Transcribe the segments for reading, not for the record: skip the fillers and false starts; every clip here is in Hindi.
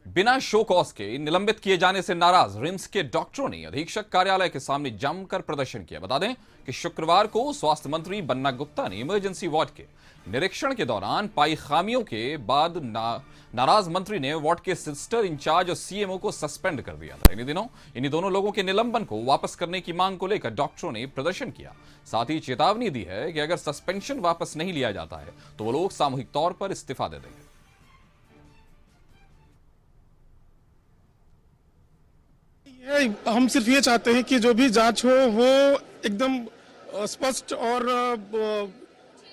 बिना शो कॉज के निलंबित किए जाने से नाराज रिम्स के डॉक्टरों ने अधीक्षक कार्यालय के सामने जमकर प्रदर्शन किया। बता दें कि शुक्रवार को स्वास्थ्य मंत्री बन्ना गुप्ता ने इमरजेंसी वार्ड के निरीक्षण के दौरान पाई खामियों के बाद नाराज मंत्री ने वार्ड के सिस्टर इंचार्ज और सीएमओ को सस्पेंड कर दिया था। इन्हीं दोनों लोगों के निलंबन को वापस करने की मांग को लेकर डॉक्टरों ने प्रदर्शन किया। साथ ही चेतावनी दी है कि अगर सस्पेंशन वापस नहीं लिया जाता है तो वो लोग सामूहिक तौर पर इस्तीफा दे देंगे। हम सिर्फ ये चाहते हैं कि जो भी जांच हो वो एकदम स्पष्ट और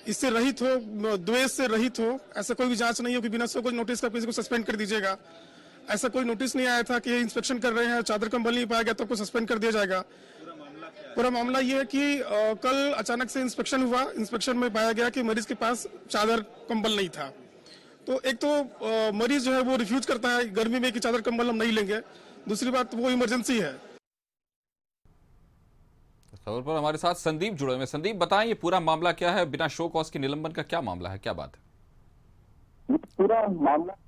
इससे रहित हो, द्वेष से रहित हो। ऐसा कोई भी जांच नहीं हो कि बिना कोई नोटिस का किसी को सस्पेंड कर दीजिएगा। ऐसा कोई नोटिस नहीं आया था कि इंस्पेक्शन कर रहे हैं, चादर कंबल नहीं पाया गया तो आपको सस्पेंड कर दिया जाएगा। पूरा मामला ये है कि कल अचानक से इंस्पेक्शन हुआ। इंस्पेक्शन में पाया गया कि मरीज के पास चादर कंबल नहीं था। तो एक तो मरीज जो है वो रिफ्यूज करता है गर्मी में कि चादर कंबल हम नहीं लेंगे। दूसरी बात वो इमरजेंसी है। खबर पर हमारे साथ संदीप जुड़े हुए। संदीप, बताएं ये पूरा मामला क्या है? बिना शो कॉज के निलंबन का क्या मामला है, क्या बात है? पूरा मामला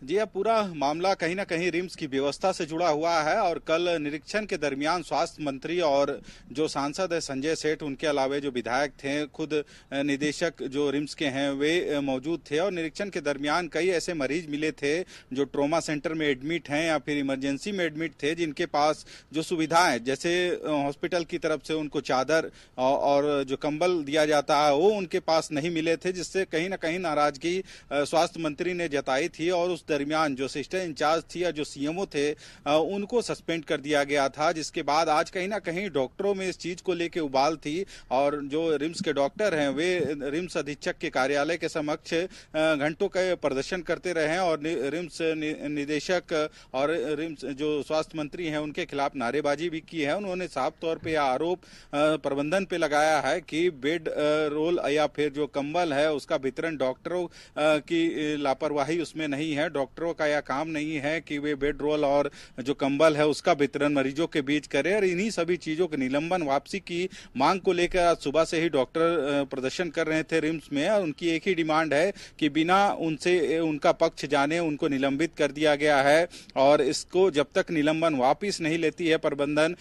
जी अब पूरा मामला कहीं ना कहीं रिम्स की व्यवस्था से जुड़ा हुआ है और कल निरीक्षण के दरमियान स्वास्थ्य मंत्री और जो सांसद है संजय सेठ, उनके अलावा जो विधायक थे, खुद निदेशक जो रिम्स के हैं वे मौजूद थे और निरीक्षण के दरमियान कई ऐसे मरीज मिले थे जो ट्रॉमा सेंटर में एडमिट हैं या फिर इमरजेंसी में एडमिट थे, जिनके पास जो सुविधाएं जैसे हॉस्पिटल की तरफ से उनको चादर और जो कंबल दिया जाता है वो उनके पास नहीं मिले थे, जिससे कहीं ना कहीं नाराजगी स्वास्थ्य मंत्री ने जताई थी। और उस दरमियान जो सिस्टर इंचार्ज थी या जो सीएमओ थे उनको सस्पेंड कर दिया गया था, जिसके बाद आज कहीं ना कहीं डॉक्टरों में इस चीज को लेकर उबाल थी और जो रिम्स के डॉक्टर हैं वे रिम्स अधीक्षक के कार्यालय के समक्ष घंटों का प्रदर्शन करते रहे और रिम्स निदेशक और रिम्स जो स्वास्थ्य मंत्री हैं उनके खिलाफ नारेबाजी भी की है। उन्होंने साफ तौर पर यह आरोप प्रबंधन पे लगाया है कि बेड रोल या फिर जो कंबल है उसका वितरण डॉक्टरों की लापरवाही उसमें नहीं है। डॉक्टरों का यह काम नहीं है कि वे बेड रोल और जो कंबल है उसका वितरण मरीजों के बीच करें। और इन्हीं सभी चीजों के निलंबन वापसी की मांग को लेकर आज सुबह से ही डॉक्टर प्रदर्शन कर रहे थे रिम्स में और उनकी एक ही डिमांड है कि बिना उनसे उनका पक्ष जाने उनको निलंबित कर दिया गया है और इसको जब तक निलंबन वापिस नहीं लेती है प्रबंधन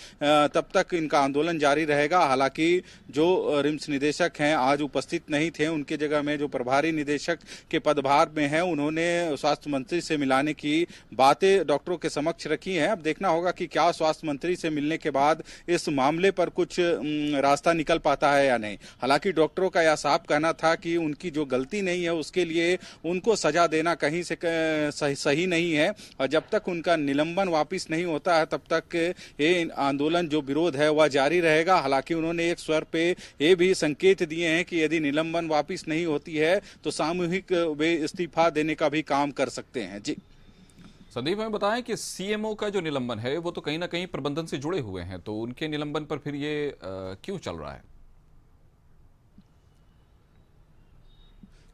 तब तक इनका आंदोलन जारी रहेगा। हालांकि जो रिम्स निदेशक हैं आज उपस्थित नहीं थे, उनके जगह में जो प्रभारी निदेशक के पदभार में है उन्होंने स्वास्थ्य मंत्री से मिलाने की बातें डॉक्टरों के समक्ष रखी हैं। अब देखना होगा कि क्या स्वास्थ्य मंत्री से मिलने के बाद इस मामले पर कुछ रास्ता निकल पाता है या नहीं। हालांकि डॉक्टरों का यह साफ कहना था कि उनकी जो गलती नहीं है उसके लिए उनको सजा देना कहीं से सही नहीं है और जब तक उनका निलंबन वापिस नहीं होता है तब तक ये आंदोलन जो विरोध है वह जारी रहेगा। हालांकि उन्होंने एक स्वर पे ये भी संकेत दिए हैं कि यदि निलंबन वापिस नहीं होती है तो सामूहिक वे इस्तीफा देने का भी काम कर सकते हैं। जी संदीप, हमें बताएं कि सीएमओ का जो निलंबन है वो तो कहीं ना कहीं प्रबंधन से जुड़े हुए हैं, तो उनके निलंबन पर फिर ये क्यों चल रहा है?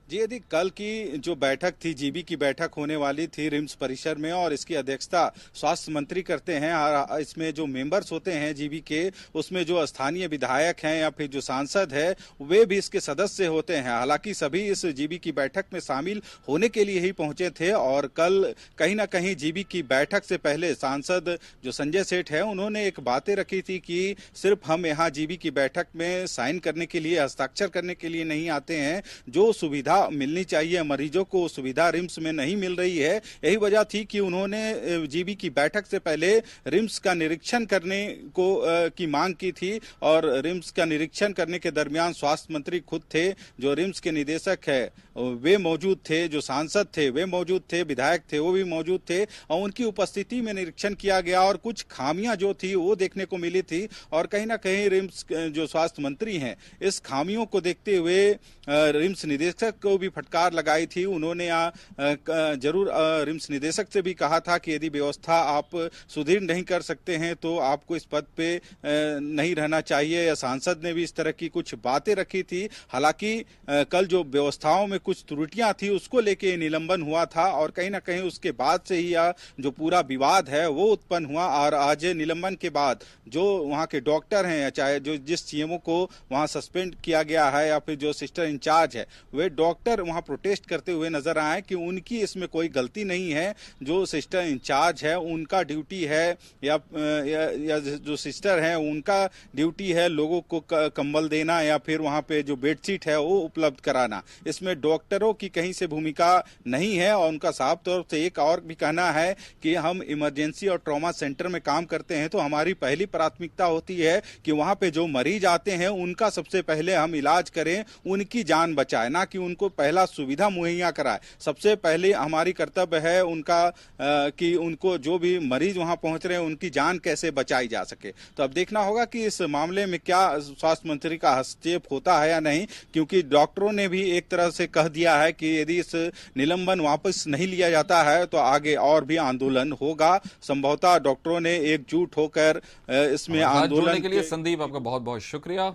जी यदि कल की जो बैठक थी, जीबी की बैठक होने वाली थी रिम्स परिसर में और इसकी अध्यक्षता स्वास्थ्य मंत्री करते हैं। इसमें जो मेंबर्स होते हैं जीबी के, उसमें जो स्थानीय विधायक हैं या फिर जो सांसद है वे भी इसके सदस्य होते हैं। हालांकि सभी इस जीबी की बैठक में शामिल होने के लिए ही पहुंचे थे और कल कहीं ना कहीं जीबी की बैठक से पहले सांसद जो संजय सेठ है उन्होंने एक बातें रखी थी कि सिर्फ हम यहाँ जीबी की बैठक में साइन करने के लिए, हस्ताक्षर करने के लिए नहीं आते हैं। जो सुविधा मिलनी चाहिए मरीजों को सुविधा रिम्स में नहीं मिल रही है। यही वजह थी कि उन्होंने जीबी की बैठक से पहले रिम्स का निरीक्षण करने को की मांग की थी और रिम्स का निरीक्षण करने के दरमियान स्वास्थ्य मंत्री खुद थे, जो रिम्स के निदेशक है वे मौजूद थे, जो सांसद थे वे मौजूद थे, विधायक थे वो भी मौजूद थे और उनकी उपस्थिति में निरीक्षण किया गया और कुछ खामियां जो थी वो देखने को मिली थी और कहीं ना कहीं रिम्स जो स्वास्थ्य मंत्री हैं इस खामियों को देखते हुए रिम्स निदेशक को भी फटकार लगाई थी। उन्होंने जरूर रिम्स निदेशक से भी कहा था कि यदि व्यवस्था आप सुदृढ़ नहीं कर सकते हैं तो आपको इस पद पे नहीं रहना चाहिए, या सांसद ने भी इस तरह की कुछ बातें रखी थी। हालांकि कल जो व्यवस्थाओं में कुछ त्रुटियां थी उसको लेके निलंबन हुआ था और कहीं ना कहीं उसके बाद से ही यह जो पूरा विवाद है वो उत्पन्न हुआ और आज निलंबन के बाद जो वहां के डॉक्टर हैं, चाहे जो जिस सीएमओ को वहां सस्पेंड किया गया है या फिर जो सिस्टर इंचार्ज है वे डॉक्टर डॉक्टर वहां प्रोटेस्ट करते हुए नजर आए कि उनकी इसमें कोई गलती नहीं है, जो सिस्टर इंचार्ज है उनका ड्यूटी है या जो सिस्टर है उनका ड्यूटी है लोगों को कंबल देना या फिर वहां पे जो बेडशीट है वो उपलब्ध कराना। इसमें डॉक्टरों की कहीं से भूमिका नहीं है और उनका साफ तौर से एक और भी कहना है कि हम इमरजेंसी और ट्रॉमा सेंटर में काम करते हैं तो हमारी पहली प्राथमिकता होती है कि वहां पे जो मरीज आते हैं उनका सबसे पहले हम इलाज करें, उनकी जान बचाएं, ना कि उनको पहला सुविधा मुहैया कराएं। सबसे पहले हमारी कर्तव्य है उनका कि उनको जो भी मरीज वहां पहुंच रहे हैं उनकी जान कैसे बचाई जा सके। तो अब देखना होगा कि इस मामले में क्या स्वास्थ्य मंत्री का हस्तक्षेप होता है या नहीं, क्योंकि डॉक्टरों ने भी एक तरह से कह दिया है कि यदि इस निलंबन वापस नहीं लिया जाता है तो आगे और भी आंदोलन होगा। संभवतः डॉक्टरों ने एकजुट होकर इसमें आंदोलन के लिए संदीप आपका बहुत बहुत शुक्रिया।